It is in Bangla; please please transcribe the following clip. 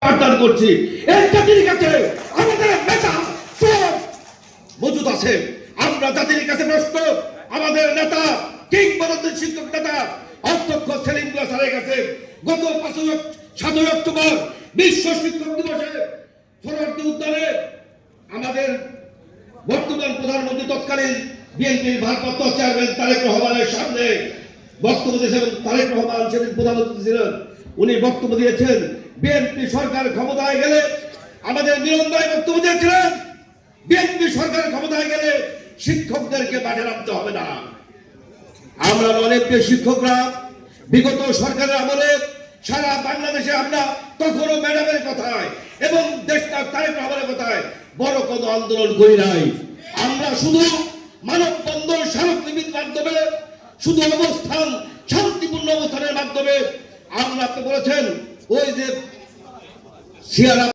আহ্বান করছি এই জাতির কাছে আমাদের নেতা সব মজুদ আছে। আমরা জাতির কাছে প্রস্তুত। আমাদের নেতা কিংবদন্তি শিক্ষক নেতা অধ্যক্ষ সেলিম স্যারের কাছে গত 7 অক্টোবর বিশ্ব শিক্ষক দিবসে ফরওয়ার্দী উদ্যানে আমাদের বর্তমান প্রধানমন্ত্রী তৎকালীন বিএনপির ভারপ্রাপ্ত চেয়ারম্যান তারেক রহমানের সামনে বক্তব্য দিয়েছেন। তারেক রহমান সেদিন প্রধানমন্ত্রী ছিলেন। উনি বক্তব্য দিয়েছেন বিএনপি সরকার ক্ষমতায় গেলে, আমাদের মিলন ভাই বক্তব্য দিয়েছিলেন বিএনপি সরকার ক্ষমতায় গেলে শিক্ষকদেরকে মাঠে নামতে হবে না। আমরা অনেক শিক্ষকরা বিগত সরকারের আমলে সারা বাংলাদেশে আমরা কখনো ম্যাডামের কথায় এবং দেশটা তারেক রহমানের কথায় বড় কোনো আন্দোলন করি নাই। আমরা শুধু মানববন্ধন স্মারকলিপির মাধ্যমে, শুধু অবস্থান, শান্তিপূর্ণ অবস্থানের মাধ্যমে আমরা, আপনি বলেছেন ওই যে সিয়ারা